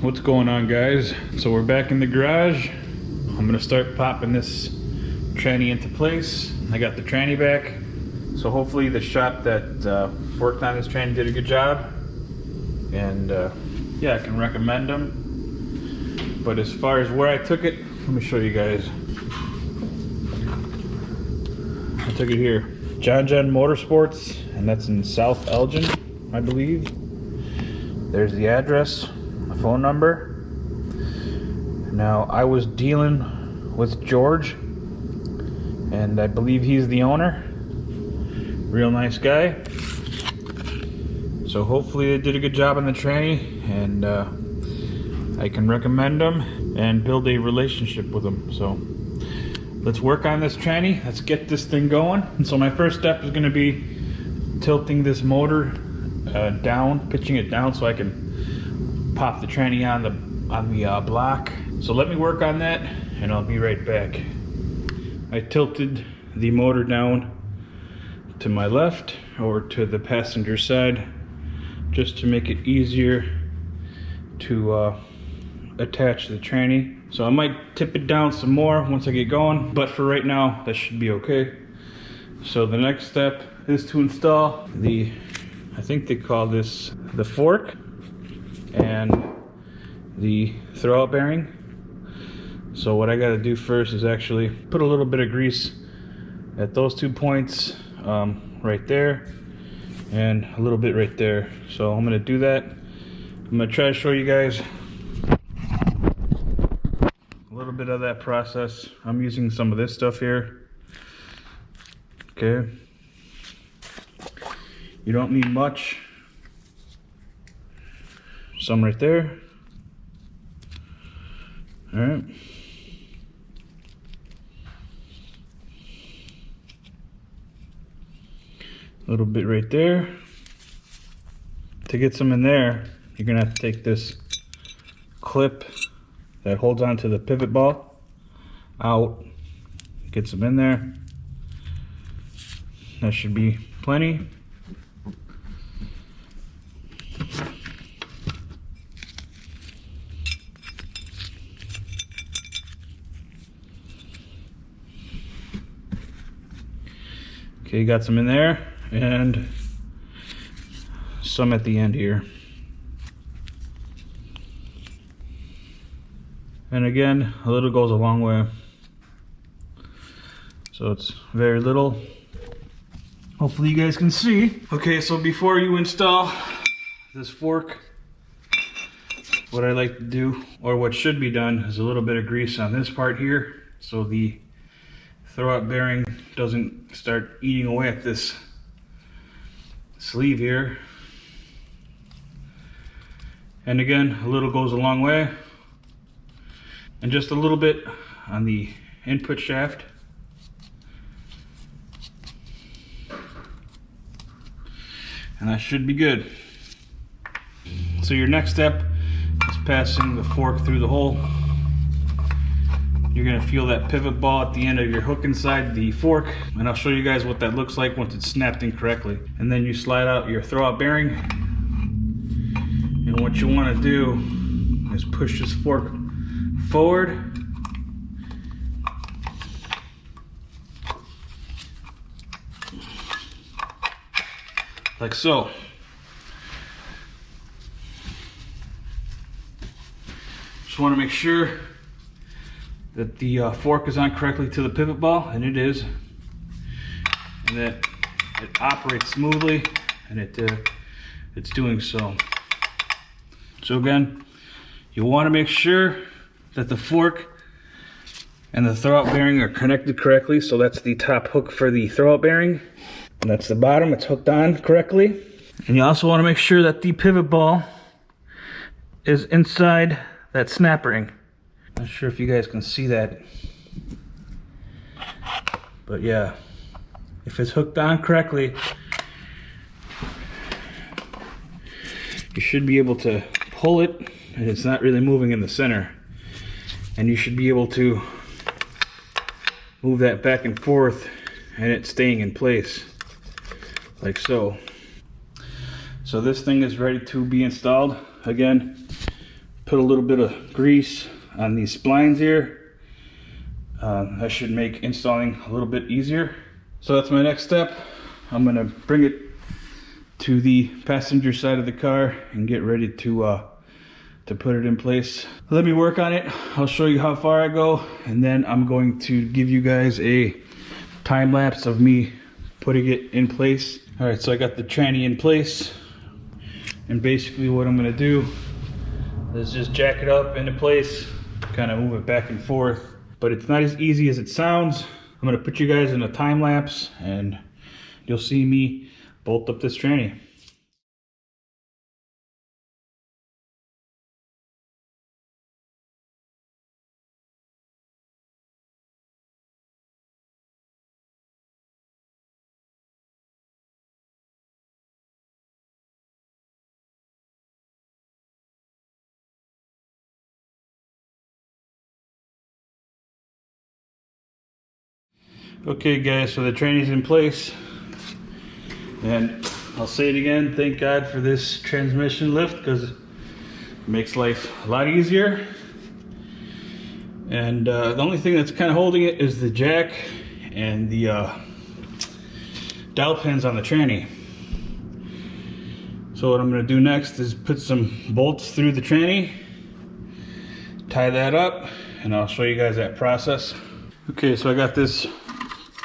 What's going on, guys? So we're back in the garage. I'm gonna start popping this tranny into place. I got the tranny back, so hopefully the shop that worked on this tranny did a good job, and yeah, I can recommend them. But as far as where I took it, let me show you guys. I took it here, John Motorsports, and that's in South Elgin, I believe. There's the address, the phone number. Now, I was dealing with George, and I believe he's the owner. Real nice guy. So hopefully they did a good job on the tranny, and I can recommend them and build a relationship with them. So let's work on this tranny. Let's get this thing going. And so my first step is going to be tilting this motor down, pitching it down so I can pop the tranny on the block. So let me work on that, and I'll be right back. I tilted the motor down to my left or to the passenger side just to make it easier to attach the tranny. So I might tip it down some more once I get going, but for right now that should be okay. So the next step is to install the, I think they call this the fork and the throwout bearing. So what I got to do first is actually put a little bit of grease at those 2 points right there, and a little bit right there. So I'm going to do that. I'm going to try to show you guys a little bit of that process. I'm using some of this stuff here. Okay. You don't need much. Some right there. All right. A little bit right there. To get some in there, you're gonna have to take this clip that holds onto the pivot ball out, get some in there. That should be plenty. Okay, you got some in there, and some at the end here. And again, a little goes a long way. So it's very little. Hopefully you guys can see. Okay, so before you install this fork, what I like to do, or what should be done, is a little bit of grease on this part here, so the throwout bearing doesn't start eating away at this sleeve here. And again, a little goes a long way. And just a little bit on the input shaft. And that should be good. So your next step is passing the fork through the hole. You're gonna feel that pivot ball at the end of your hook inside the fork, and I'll show you guys what that looks like once it's snapped in correctly. And then you slide out your throwout bearing, and what you want to do is push this fork forward, like so. Just want to make sure that the fork is on correctly to the pivot ball, and it is, and that it operates smoothly, and it's doing so. So again, you want to make sure that the fork and the throwout bearing are connected correctly. So that's the top hook for the throwout bearing, and that's the bottom, it's hooked on correctly. And you also want to make sure that the pivot ball is inside that snap ring. Not sure if you guys can see that, but yeah, if it's hooked on correctly, you should be able to pull it, and it's not really moving in the center, and you should be able to move that back and forth, and it's staying in place like so. So this thing is ready to be installed. Again, put a little bit of grease on these splines here. That should make installing a little bit easier. So that's my next step. I'm gonna bring it to the passenger side of the car and get ready to put it in place. Let me work on it. I'll show you how far I go, and then I'm going to give you guys a time lapse of me putting it in place. All right, so I got the tranny in place, and basically what I'm gonna do is just jack it up into place, kind of move it back and forth, but it's not as easy as it sounds. I'm gonna put you guys in a time lapse, and you'll see me bolt up this tranny. Okay guys, so the tranny's in place, and I'll say it again, thank God for this transmission lift, because it makes life a lot easier. And the only thing that's kind of holding it is the jack and the dowel pins on the tranny. So what I'm going to do next is put some bolts through the tranny, tie that up, and I'll show you guys that process. Okay, so I got this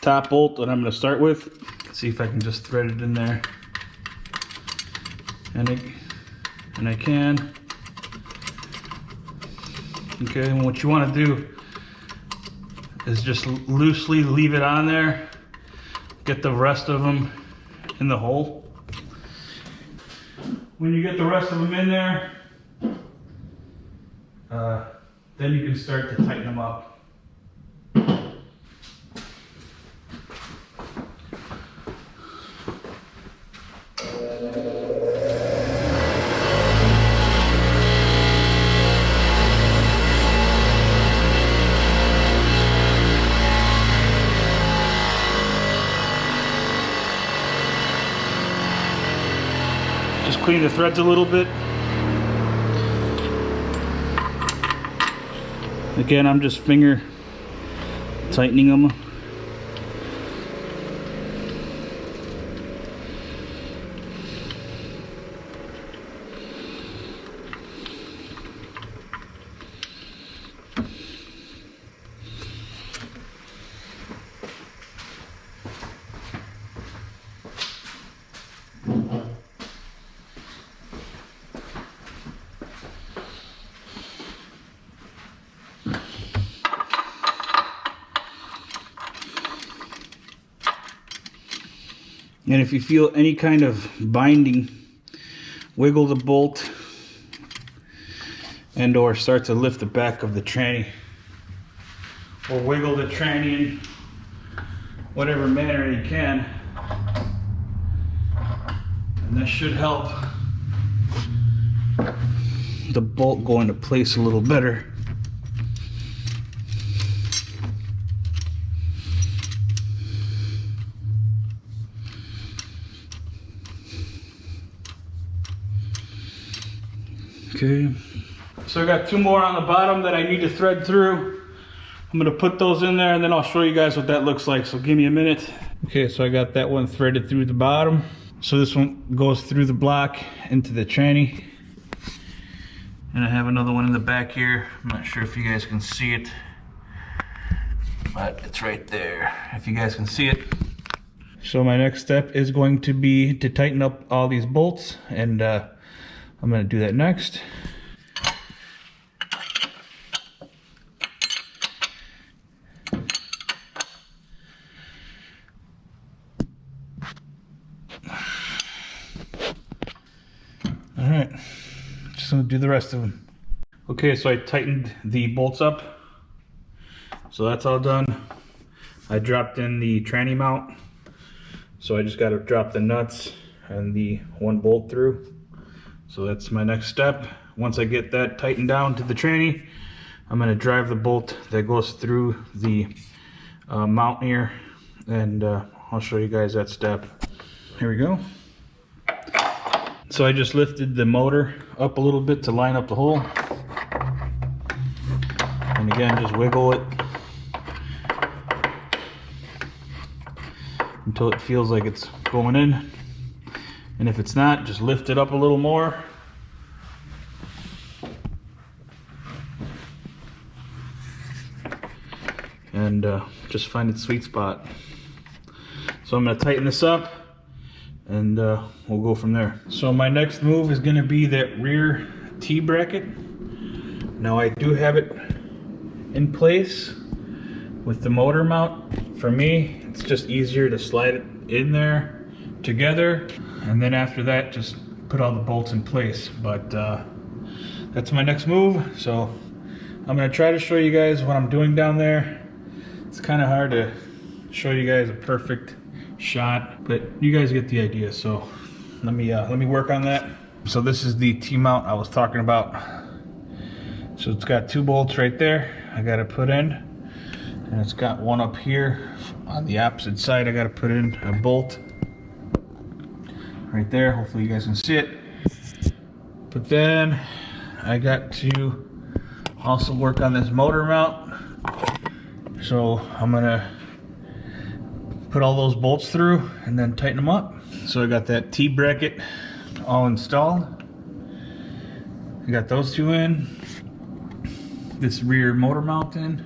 top bolt that I'm going to start with. Let's see if I can just thread it in there. And I can. Okay, and what you want to do is just loosely leave it on there. Get the rest of them in the hole. When you get the rest of them in there, then you can start to tighten them up. Just clean the threads a little bit. Again, I'm just finger tightening them. And if you feel any kind of binding, wiggle the bolt and or start to lift the back of the tranny, or wiggle the tranny in whatever manner you can, and that should help the bolt go into place a little better. Okay, so I got two more on the bottom that I need to thread through. I'm gonna put those in there and then I'll show you guys what that looks like, so give me a minute. Okay, so I got that one threaded through the bottom. So this one goes through the block into the tranny. And I have another one in the back here. I'm not sure if you guys can see it, but it's right there, if you guys can see it. So my next step is going to be to tighten up all these bolts, and I'm going to do that next. All right, just going to do the rest of them. Okay, so I tightened the bolts up, so that's all done. I dropped in the tranny mount, so I just got to drop the nuts and the one bolt through. So that's my next step. Once I get that tightened down to the tranny, I'm going to drive the bolt that goes through the mount here, and I'll show you guys that step. Here we go. So I just lifted the motor up a little bit to line up the hole. And again, just wiggle it until it feels like it's going in. And if it's not, just lift it up a little more. And just find its sweet spot. So I'm going to tighten this up, and we'll go from there. So my next move is going to be that rear T-bracket. Now I do have it in place with the motor mount. For me, it's just easier to slide it in there together, and then after that just put all the bolts in place. But that's my next move. So I'm going to try to show you guys what I'm doing down there. It's kind of hard to show you guys a perfect shot, but you guys get the idea. So let me work on that. So this is the T-mount I was talking about. So it's got 2 bolts right there I got to put in, and it's got one up here on the opposite side. I got to put in a bolt right there. Hopefully you guys can see it. But then I got to also work on this motor mount. So I'm gonna put all those bolts through and then tighten them up. So I got that T-bracket all installed. I got those 2 in. This rear motor mount in.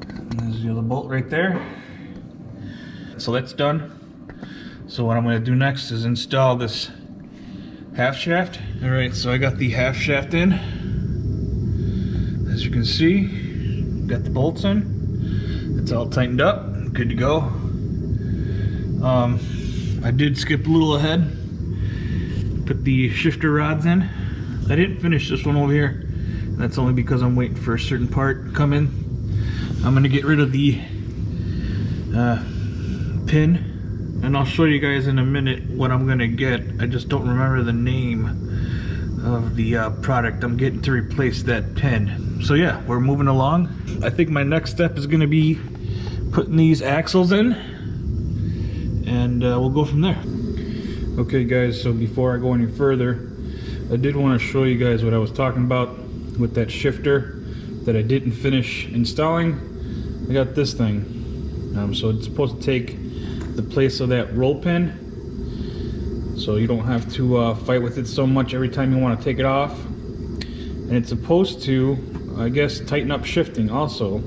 And there's the other bolt right there. So that's done. So what I'm gonna do next is install this half shaft. All right, so I got the half shaft in. As you can see, got the bolts in. It's all tightened up, good to go. I did skip a little ahead, put the shifter rods in. I didn't finish this one over here. That's only because I'm waiting for a certain part to come in. I'm gonna get rid of the pin, and I'll show you guys in a minute what I'm gonna get. I just don't remember the name of the product I'm getting to replace that pin. So yeah, we're moving along. I think my next step is gonna be putting these axles in, and we'll go from there. Okay guys, so before I go any further, I did want to show you guys what I was talking about with that shifter that I didn't finish installing. I got this thing. So it's supposed to take the place of that roll pin, so you don't have to fight with it so much every time you want to take it off. And it's supposed to, I guess, tighten up shifting also.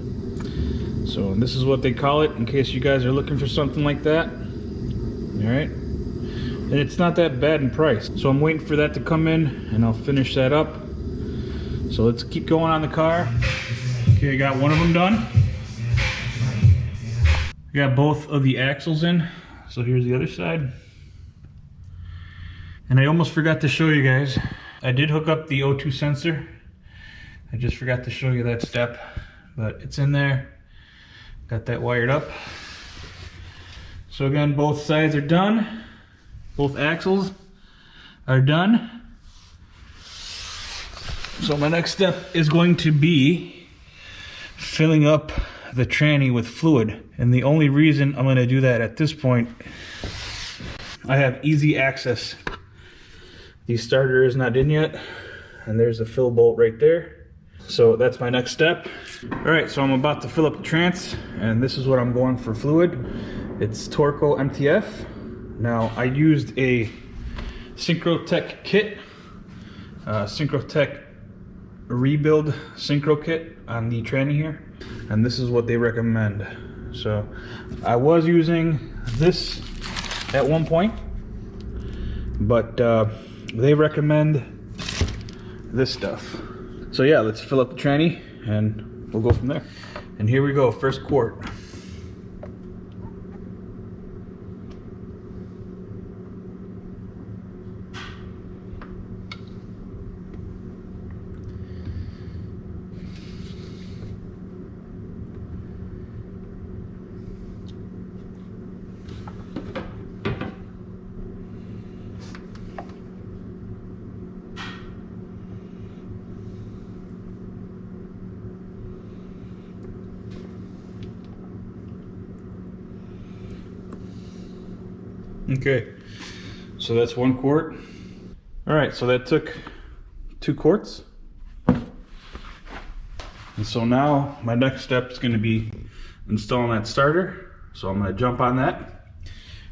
So this is what they call it, in case you guys are looking for something like that. Alright, and it's not that bad in price. So I'm waiting for that to come in, and I'll finish that up. So let's keep going on the car. Okay, I got one of them done. I got both of the axles in. So here's the other side. And I almost forgot to show you guys, I did hook up the O2 sensor. I just forgot to show you that step, but it's in there. Got that wired up. So again, both sides are done. Both axles are done. So my next step is going to be filling up the tranny with fluid. And the only reason I'm going to do that at this point, I have easy access. The starter is not in yet, and there's a fill bolt right there. So that's my next step. All right, so I'm about to fill up the trans, and this is what I'm going for fluid. It's Torco MTF. Now I used a Syncrotech kit, Syncrotech rebuild synchro kit on the tranny here, and this is what they recommend. So I was using this at one point, but they recommend this stuff. So yeah, let's fill up the tranny and we'll go from there. And here we go, first quart. Okay, so that's 1 quart. All right, so that took 2 quarts. And so now my next step is going to be installing that starter. So I'm going to jump on that,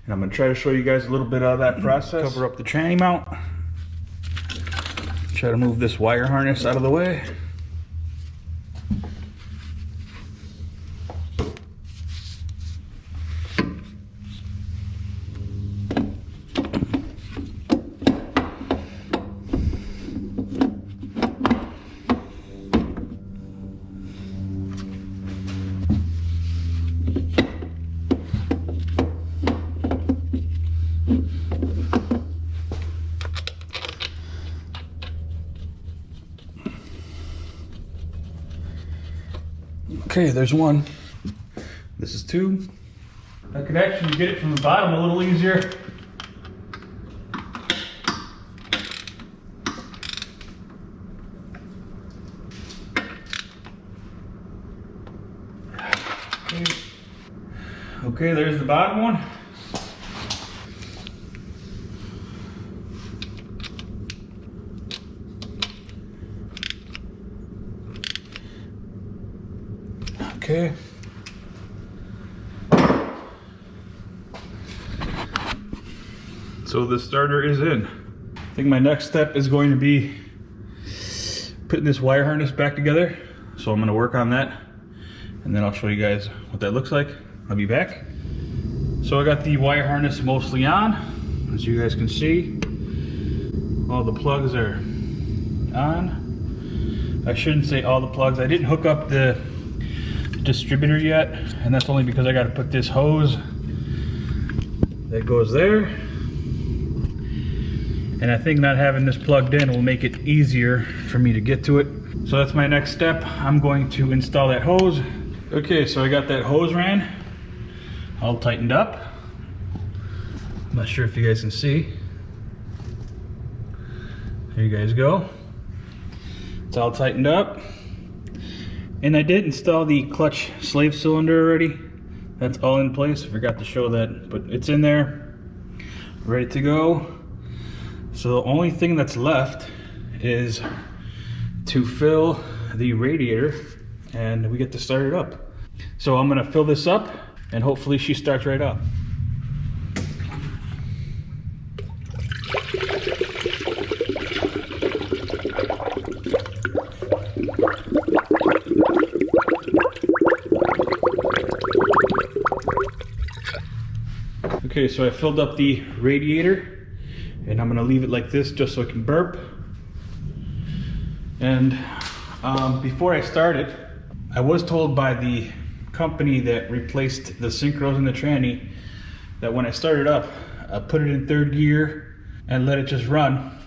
and I'm going to try to show you guys a little bit of that process. Cover up the tranny mount. Try to move this wire harness out of the way. Okay, there's one. This is two. I could actually get it from the bottom a little easier. Okay, there's the bottom one. Okay. So the starter is in. I think my next step is going to be putting this wire harness back together. So I'm going to work on that, and then I'll show you guys what that looks like. I'll be back. So I got the wire harness mostly on. As you guys can see, all the plugs are on. I shouldn't say all the plugs. I didn't hook up the distributor yet, and that's only because I got to put this hose that goes there, and I think not having this plugged in will make it easier for me to get to it. So that's my next step. I'm going to install that hose. Okay, so I got that hose ran all tightened up. I'm not sure if you guys can see. There you guys go. It's all tightened up. And I did install the clutch slave cylinder already. That's all in place. I forgot to show that, but it's in there, ready to go. So the only thing that's left is to fill the radiator, and we get to start it up. So I'm gonna fill this up, and hopefully she starts right up. Okay, so I filled up the radiator, and I'm gonna leave it like this just so it can burp. And before I started, I was told by the company that replaced the synchros in the tranny that when I started up, I put it in third gear and let it just run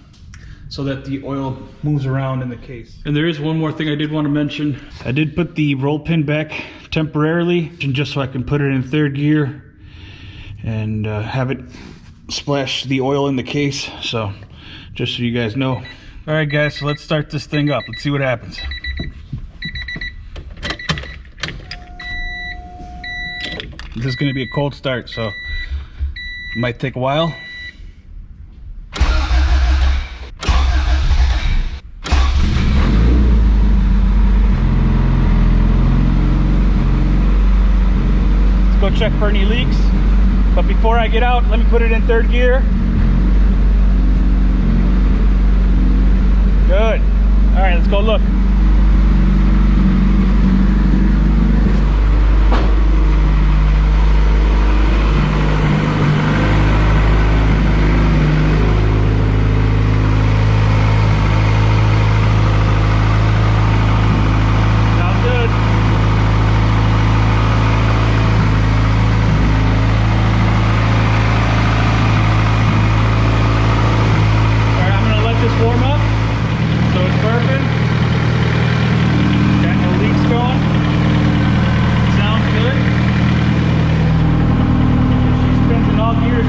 so that the oil moves around in the case. And there is one more thing I did want to mention. I did put the roll pin back temporarily just so I can put it in third gear and have it splash the oil in the case. So just so you guys know. All right guys, so let's start this thing up. Let's see what happens. This is going to be a cold start, so it might take a while. Let's go check for any leaks. But before I get out, let me put it in third gear. Good. All right, let's go look.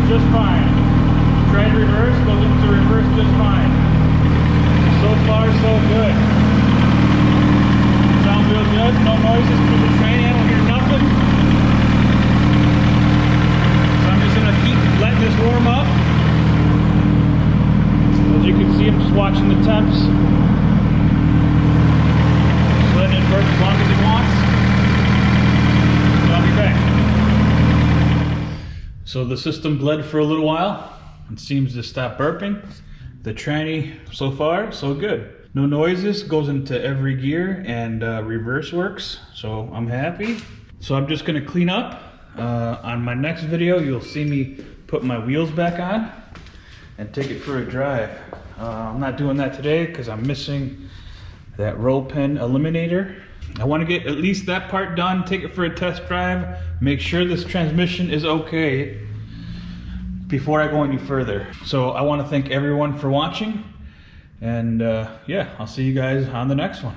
Just fine. Tried reverse, goes into reverse just fine. So far, so good. Sounds real good. No noises through the train. I don't hear nothing. So I'm just gonna keep letting this warm up. As you can see, I'm just watching the temps. Just letting it burp. So the system bled for a little while and seems to stop burping. The tranny, so far, so good. No noises, goes into every gear, and reverse works, so I'm happy. So I'm just gonna clean up. On my next video, you'll see me put my wheels back on and take it for a drive. I'm not doing that today because I'm missing that roll pin eliminator. I want to get at least that part done, take it for a test drive, make sure this transmission is okay before I go any further. So I want to thank everyone for watching, and yeah, I'll see you guys on the next one.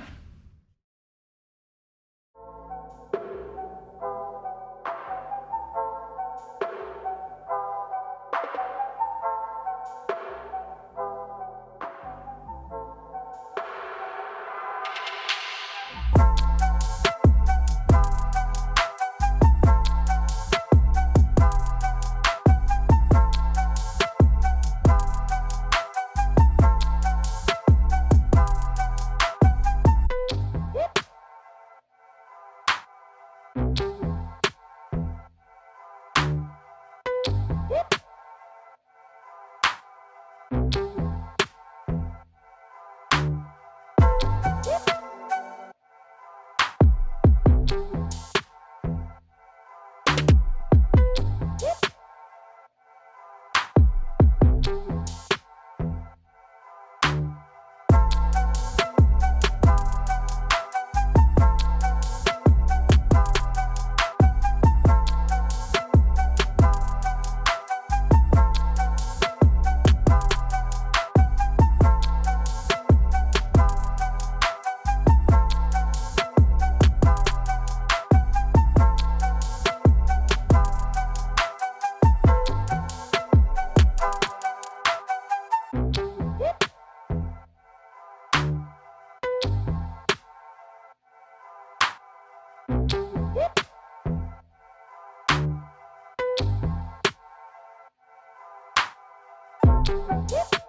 Woo!